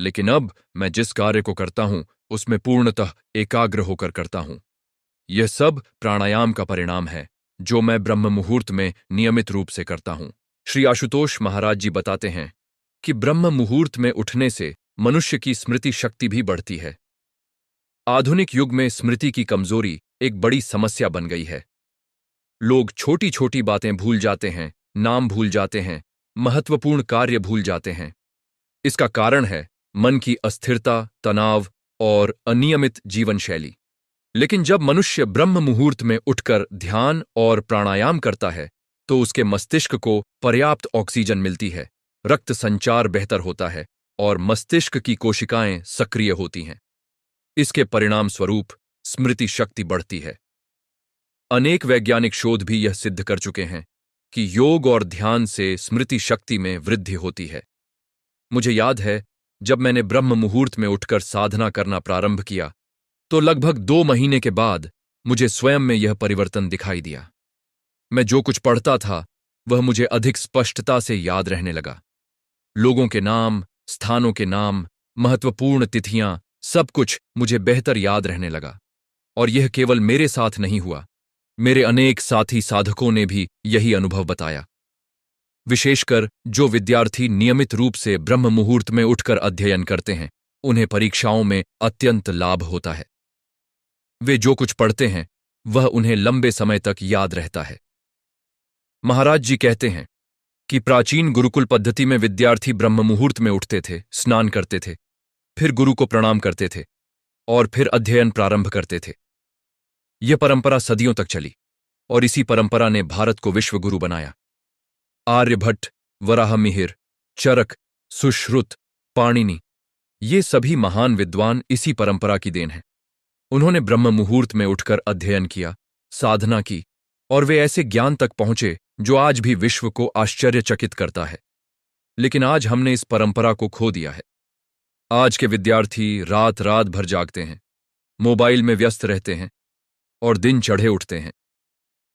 लेकिन अब मैं जिस कार्य को करता हूं उसमें पूर्णतः एकाग्र होकर करता हूं। यह सब प्राणायाम का परिणाम है, जो मैं ब्रह्म मुहूर्त में नियमित रूप से करता हूं। श्री आशुतोष महाराज जी बताते हैं कि ब्रह्म मुहूर्त में उठने से मनुष्य की स्मृति शक्ति भी बढ़ती है। आधुनिक युग में स्मृति की कमजोरी एक बड़ी समस्या बन गई है। लोग छोटी छोटी बातें भूल जाते हैं, नाम भूल जाते हैं, महत्वपूर्ण कार्य भूल जाते हैं। इसका कारण है मन की अस्थिरता, तनाव और अनियमित जीवन शैली। लेकिन जब मनुष्य ब्रह्म मुहूर्त में उठकर ध्यान और प्राणायाम करता है तो उसके मस्तिष्क को पर्याप्त ऑक्सीजन मिलती है, रक्त संचार बेहतर होता है और मस्तिष्क की कोशिकाएं सक्रिय होती हैं। इसके परिणाम स्वरूप स्मृति शक्ति बढ़ती है। अनेक वैज्ञानिक शोध भी यह सिद्ध कर चुके हैं कि योग और ध्यान से स्मृति शक्ति में वृद्धि होती है। मुझे याद है, जब मैंने ब्रह्म मुहूर्त में उठकर साधना करना प्रारंभ किया तो लगभग 2 महीने के बाद मुझे स्वयं में यह परिवर्तन दिखाई दिया। मैं जो कुछ पढ़ता था वह मुझे अधिक स्पष्टता से याद रहने लगा। लोगों के नाम, स्थानों के नाम, महत्वपूर्ण तिथियां, सब कुछ मुझे बेहतर याद रहने लगा। और यह केवल मेरे साथ नहीं हुआ, मेरे अनेक साथी साधकों ने भी यही अनुभव बताया। विशेषकर जो विद्यार्थी नियमित रूप से ब्रह्म मुहूर्त में उठकर अध्ययन करते हैं, उन्हें परीक्षाओं में अत्यंत लाभ होता है। वे जो कुछ पढ़ते हैं वह उन्हें लंबे समय तक याद रहता है। महाराज जी कहते हैं कि प्राचीन गुरुकुल पद्धति में विद्यार्थी ब्रह्म मुहूर्त में उठते थे, स्नान करते थे, फिर गुरु को प्रणाम करते थे और फिर अध्ययन प्रारंभ करते थे। यह परंपरा सदियों तक चली और इसी परंपरा ने भारत को विश्व गुरु बनाया। आर्यभट्ट, वराहमिहिर, चरक, सुश्रुत, पाणिनि, ये सभी महान विद्वान इसी परंपरा की देन हैं। उन्होंने ब्रह्म मुहूर्त में उठकर अध्ययन किया, साधना की, और वे ऐसे ज्ञान तक पहुंचे जो आज भी विश्व को आश्चर्यचकित करता है। लेकिन आज हमने इस परंपरा को खो दिया है। आज के विद्यार्थी रात रात भर जागते हैं, मोबाइल में व्यस्त रहते हैं और दिन चढ़े उठते हैं।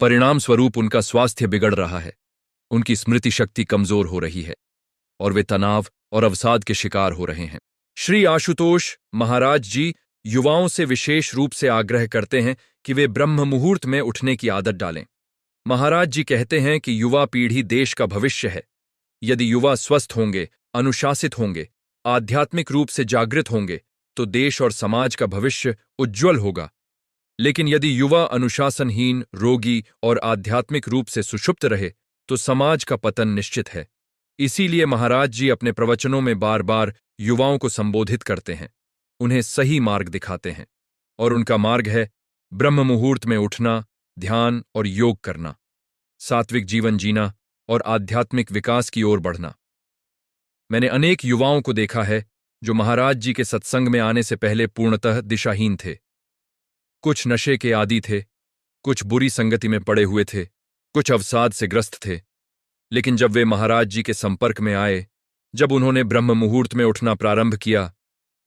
परिणाम स्वरूप उनका स्वास्थ्य बिगड़ रहा है, उनकी स्मृति शक्ति कमजोर हो रही है और वे तनाव और अवसाद के शिकार हो रहे हैं। श्री आशुतोष महाराज जी युवाओं से विशेष रूप से आग्रह करते हैं कि वे ब्रह्म मुहूर्त में उठने की आदत डालें। महाराज जी कहते हैं कि युवा पीढ़ी देश का भविष्य है। यदि युवा स्वस्थ होंगे, अनुशासित होंगे, आध्यात्मिक रूप से जागृत होंगे तो देश और समाज का भविष्य उज्ज्वल होगा। लेकिन यदि युवा अनुशासनहीन, रोगी और आध्यात्मिक रूप से सुषुप्त रहे तो समाज का पतन निश्चित है। इसीलिए महाराज जी अपने प्रवचनों में बार बार युवाओं को संबोधित करते हैं, उन्हें सही मार्ग दिखाते हैं, और उनका मार्ग है ब्रह्म मुहूर्त में उठना, ध्यान और योग करना, सात्विक जीवन जीना और आध्यात्मिक विकास की ओर बढ़ना। मैंने अनेक युवाओं को देखा है जो महाराज जी के सत्संग में आने से पहले पूर्णतः दिशाहीन थे। कुछ नशे के आदी थे, कुछ बुरी संगति में पड़े हुए थे, कुछ अवसाद से ग्रस्त थे। लेकिन जब वे महाराज जी के संपर्क में आए, जब उन्होंने ब्रह्म मुहूर्त में उठना प्रारंभ किया,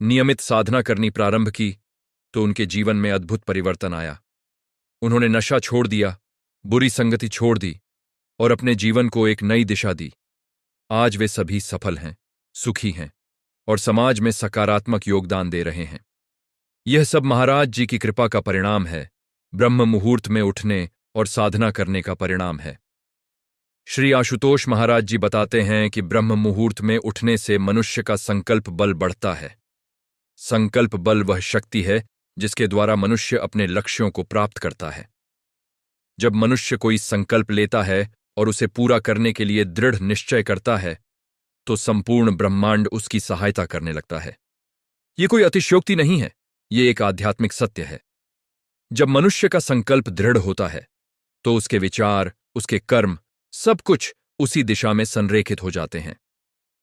नियमित साधना करनी प्रारंभ की, तो उनके जीवन में अद्भुत परिवर्तन आया। उन्होंने नशा छोड़ दिया, बुरी संगति छोड़ दी और अपने जीवन को एक नई दिशा दी। आज वे सभी सफल हैं, सुखी हैं और समाज में सकारात्मक योगदान दे रहे हैं। यह सब महाराज जी की कृपा का परिणाम है, ब्रह्म मुहूर्त में उठने और साधना करने का परिणाम है। श्री आशुतोष महाराज जी बताते हैं कि ब्रह्म मुहूर्त में उठने से मनुष्य का संकल्प बल बढ़ता है। संकल्प बल वह शक्ति है जिसके द्वारा मनुष्य अपने लक्ष्यों को प्राप्त करता है। जब मनुष्य कोई संकल्प लेता है और उसे पूरा करने के लिए दृढ़ निश्चय करता है, तो संपूर्ण ब्रह्मांड उसकी सहायता करने लगता है। ये कोई अतिशयोक्ति नहीं है, ये एक आध्यात्मिक सत्य है। जब मनुष्य का संकल्प दृढ़ होता है, तो उसके विचार, उसके कर्म, सब कुछ उसी दिशा में संरेखित हो जाते हैं।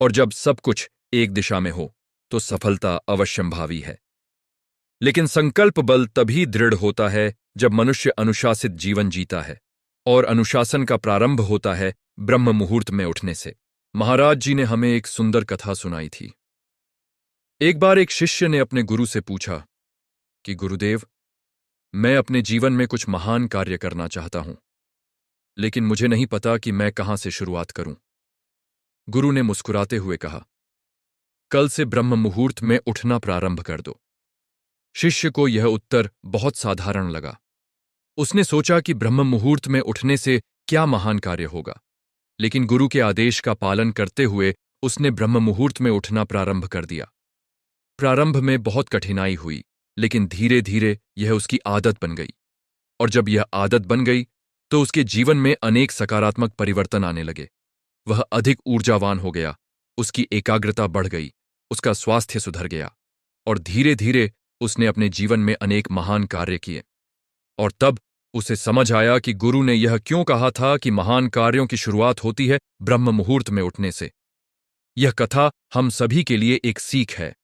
और जब सब कुछ एक दिशा में हो, तो सफलता अवश्यंभावी है। लेकिन संकल्प बल तभी दृढ़ होता है जब मनुष्य अनुशासित जीवन जीता है, और अनुशासन का प्रारंभ होता है ब्रह्म मुहूर्त में उठने से। महाराज जी ने हमें एक सुंदर कथा सुनाई थी। एक बार एक शिष्य ने अपने गुरु से पूछा कि गुरुदेव, मैं अपने जीवन में कुछ महान कार्य करना चाहता हूं, लेकिन मुझे नहीं पता कि मैं कहां से शुरुआत करूं। गुरु ने मुस्कुराते हुए कहा, कल से ब्रह्म मुहूर्त में उठना प्रारंभ कर दो। शिष्य को यह उत्तर बहुत साधारण लगा। उसने सोचा कि ब्रह्म मुहूर्त में उठने से क्या महान कार्य होगा, लेकिन गुरु के आदेश का पालन करते हुए उसने ब्रह्म मुहूर्त में उठना प्रारंभ कर दिया। प्रारंभ में बहुत कठिनाई हुई, लेकिन धीरे धीरे यह उसकी आदत बन गई, और जब यह आदत बन गई तो उसके जीवन में अनेक सकारात्मक परिवर्तन आने लगे। वह अधिक ऊर्जावान हो गया, उसकी एकाग्रता बढ़ गई, उसका स्वास्थ्य सुधर गया, और धीरे धीरे उसने अपने जीवन में अनेक महान कार्य किए। और तब उसे समझ आया कि गुरु ने यह क्यों कहा था कि महान कार्यों की शुरुआत होती है ब्रह्म मुहूर्त में उठने से। यह कथा हम सभी के लिए एक सीख है।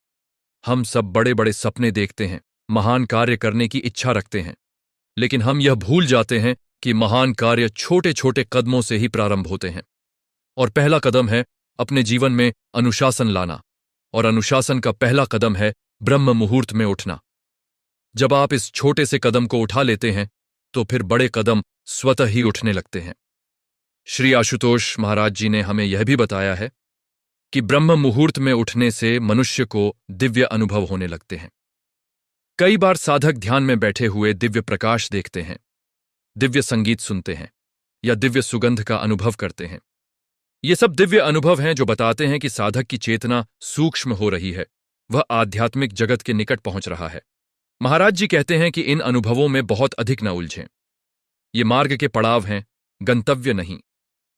हम सब बड़े बड़े सपने देखते हैं, महान कार्य करने की इच्छा रखते हैं, लेकिन हम यह भूल जाते हैं कि महान कार्य छोटे छोटे कदमों से ही प्रारंभ होते हैं। और पहला कदम है अपने जीवन में अनुशासन लाना, और अनुशासन का पहला कदम है ब्रह्म मुहूर्त में उठना। जब आप इस छोटे से कदम को उठा लेते हैं, तो फिर बड़े कदम स्वतः ही उठने लगते हैं। श्री आशुतोष महाराज जी ने हमें यह भी बताया है कि ब्रह्म मुहूर्त में उठने से मनुष्य को दिव्य अनुभव होने लगते हैं। कई बार साधक ध्यान में बैठे हुए दिव्य प्रकाश देखते हैं, दिव्य संगीत सुनते हैं, या दिव्य सुगंध का अनुभव करते हैं। ये सब दिव्य अनुभव हैं जो बताते हैं कि साधक की चेतना सूक्ष्म हो रही है, वह आध्यात्मिक जगत के निकट पहुंच रहा है। महाराज जी कहते हैं कि इन अनुभवों में बहुत अधिक न उलझें। ये मार्ग के पड़ाव हैं, गंतव्य नहीं।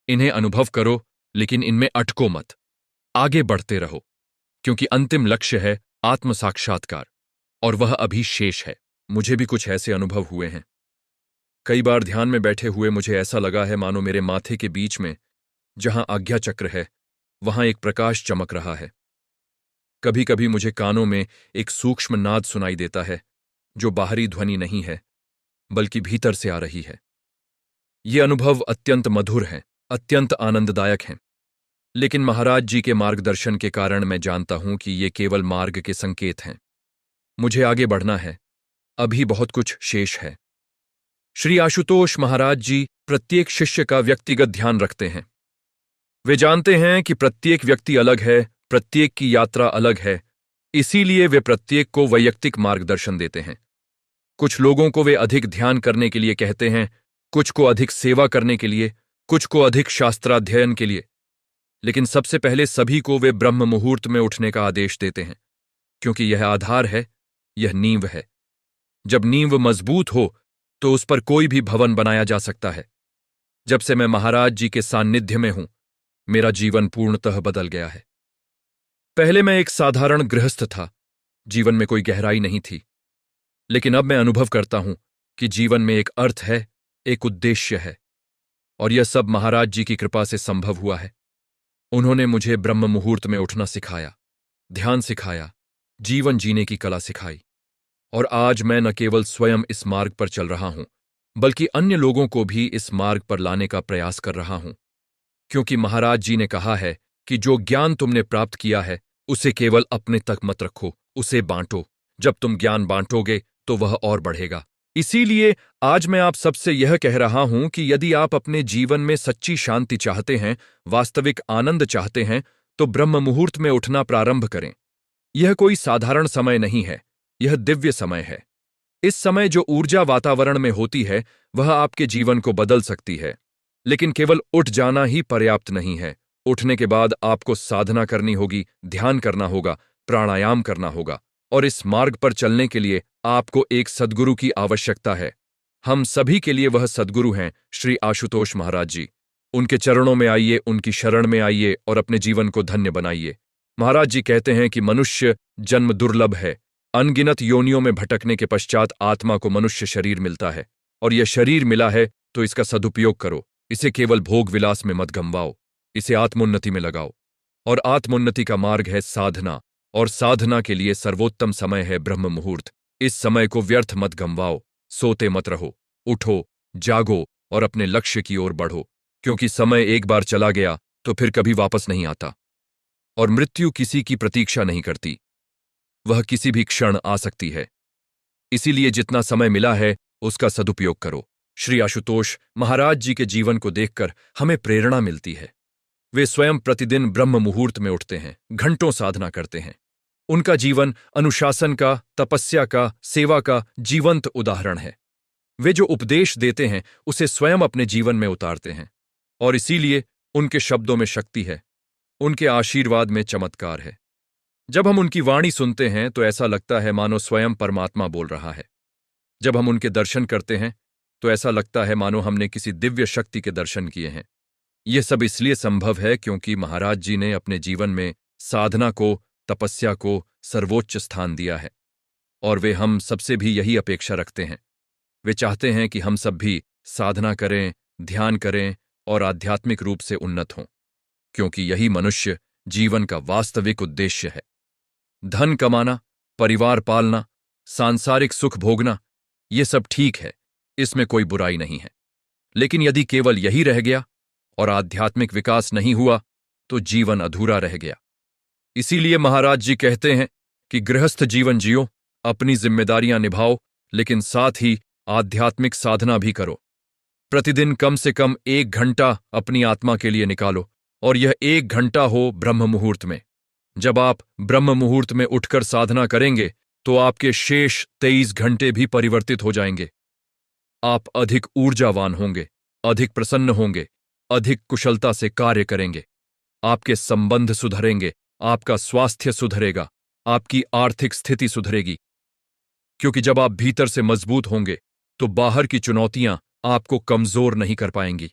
इन्हें अनुभव करो, लेकिन इनमें अटको मत। आगे बढ़ते रहो, क्योंकि अंतिम लक्ष्य है आत्म साक्षात्कार, और वह अभी शेष है। मुझे भी कुछ ऐसे अनुभव हुए हैं। कई बार ध्यान में बैठे हुए मुझे ऐसा लगा है मानो मेरे माथे के बीच में जहां आज्ञा चक्र है, वहां एक प्रकाश चमक रहा है। कभी कभी मुझे कानों में एक सूक्ष्म नाद सुनाई देता है, जो बाहरी ध्वनि नहीं है, बल्कि भीतर से आ रही है। ये अनुभव अत्यंत मधुर हैं, अत्यंत आनंददायक हैं। लेकिन महाराज जी के मार्गदर्शन के कारण मैं जानता हूं कि ये केवल मार्ग के संकेत हैं। मुझे आगे बढ़ना है, अभी बहुत कुछ शेष है। श्री आशुतोष महाराज जी प्रत्येक शिष्य का व्यक्तिगत ध्यान रखते हैं। वे जानते हैं कि प्रत्येक व्यक्ति अलग है, प्रत्येक की यात्रा अलग है, इसीलिए वे प्रत्येक को वैयक्तिक मार्गदर्शन देते हैं। कुछ लोगों को वे अधिक ध्यान करने के लिए कहते हैं, कुछ को अधिक सेवा करने के लिए, कुछ को अधिक शास्त्राध्ययन के लिए। लेकिन सबसे पहले सभी को वे ब्रह्म मुहूर्त में उठने का आदेश देते हैं, क्योंकि यह आधार है, यह नींव है। जब नींव मजबूत हो तो उस पर कोई भी भवन बनाया जा सकता है। जब से मैं महाराज जी के सान्निध्य में हूं, मेरा जीवन पूर्णतः बदल गया है। पहले मैं एक साधारण गृहस्थ था, जीवन में कोई गहराई नहीं थी। लेकिन अब मैं अनुभव करता हूं कि जीवन में एक अर्थ है, एक उद्देश्य है, और यह सब महाराज जी की कृपा से संभव हुआ है। उन्होंने मुझे ब्रह्म मुहूर्त में उठना सिखाया, ध्यान सिखाया, जीवन जीने की कला सिखाई, और आज मैं न केवल स्वयं इस मार्ग पर चल रहा हूं, बल्कि अन्य लोगों को भी इस मार्ग पर लाने का प्रयास कर रहा हूं। क्योंकि महाराज जी ने कहा है कि जो ज्ञान तुमने प्राप्त किया है, उसे केवल अपने तक मत रखो, उसे बांटो। जब तुम ज्ञान बांटोगे तो वह और बढ़ेगा। इसीलिए आज मैं आप सबसे यह कह रहा हूं कि यदि आप अपने जीवन में सच्ची शांति चाहते हैं, वास्तविक आनंद चाहते हैं, तो ब्रह्म मुहूर्त में उठना प्रारंभ करें। यह कोई साधारण समय नहीं है, यह दिव्य समय है। इस समय जो ऊर्जा वातावरण में होती है वह आपके जीवन को बदल सकती है। लेकिन केवल उठ जाना ही पर्याप्त नहीं है। उठने के बाद आपको साधना करनी होगी, ध्यान करना होगा, प्राणायाम करना होगा, और इस मार्ग पर चलने के लिए आपको एक सद्गुरु की आवश्यकता है। हम सभी के लिए वह सद्गुरु हैं श्री आशुतोष महाराज जी। उनके चरणों में आइए, उनकी शरण में आइए और अपने जीवन को धन्य बनाइए। महाराज जी कहते हैं कि मनुष्य जन्म दुर्लभ है। अनगिनत योनियों में भटकने के पश्चात आत्मा को मनुष्य शरीर मिलता है, और यह शरीर मिला है तो इसका सदुपयोग करो। इसे केवल भोग विलास में मत गंवाओ, इसे आत्मोन्नति में लगाओ। और आत्मोन्नति का मार्ग है साधना, और साधना के लिए सर्वोत्तम समय है ब्रह्म मुहूर्त। इस समय को व्यर्थ मत गंवाओ, सोते मत रहो, उठो, जागो और अपने लक्ष्य की ओर बढ़ो, क्योंकि समय एक बार चला गया तो फिर कभी वापस नहीं आता, और मृत्यु किसी की प्रतीक्षा नहीं करती, वह किसी भी क्षण आ सकती है। इसीलिए जितना समय मिला है उसका सदुपयोग करो। श्री आशुतोष महाराज जी के जीवन को देखकर हमें प्रेरणा मिलती है। वे स्वयं प्रतिदिन ब्रह्म मुहूर्त में उठते हैं, घंटों साधना करते हैं। उनका जीवन अनुशासन का, तपस्या का, सेवा का जीवंत उदाहरण है। वे जो उपदेश देते हैं उसे स्वयं अपने जीवन में उतारते हैं, और इसीलिए उनके शब्दों में शक्ति है, उनके आशीर्वाद में चमत्कार है। जब हम उनकी वाणी सुनते हैं तो ऐसा लगता है मानो स्वयं परमात्मा बोल रहा है। जब हम उनके दर्शन करते हैं तो ऐसा लगता है मानो हमने किसी दिव्य शक्ति के दर्शन किए हैं। यह सब इसलिए संभव है क्योंकि महाराज जी ने अपने जीवन में साधना को, तपस्या को सर्वोच्च स्थान दिया है, और वे हम सबसे भी यही अपेक्षा रखते हैं। वे चाहते हैं कि हम सब भी साधना करें, ध्यान करें और आध्यात्मिक रूप से उन्नत हों, क्योंकि यही मनुष्य जीवन का वास्तविक उद्देश्य है। धन कमाना, परिवार पालना, सांसारिक सुख भोगना, ये सब ठीक है, इसमें कोई बुराई नहीं है। लेकिन यदि केवल यही रह गया और आध्यात्मिक विकास नहीं हुआ तो जीवन अधूरा रह गया। इसीलिए महाराज जी कहते हैं कि गृहस्थ जीवन जियो, अपनी जिम्मेदारियां निभाओ, लेकिन साथ ही आध्यात्मिक साधना भी करो। प्रतिदिन कम से कम 1 घंटा अपनी आत्मा के लिए निकालो, और यह 1 घंटा हो ब्रह्म मुहूर्त में। जब आप ब्रह्म मुहूर्त में उठकर साधना करेंगे तो आपके शेष 23 घंटे भी परिवर्तित हो जाएंगे। आप अधिक ऊर्जावान होंगे, अधिक प्रसन्न होंगे, अधिक कुशलता से कार्य करेंगे। आपके संबंध सुधरेंगे, आपका स्वास्थ्य सुधरेगा, आपकी आर्थिक स्थिति सुधरेगी, क्योंकि जब आप भीतर से मजबूत होंगे तो बाहर की चुनौतियां आपको कमजोर नहीं कर पाएंगी।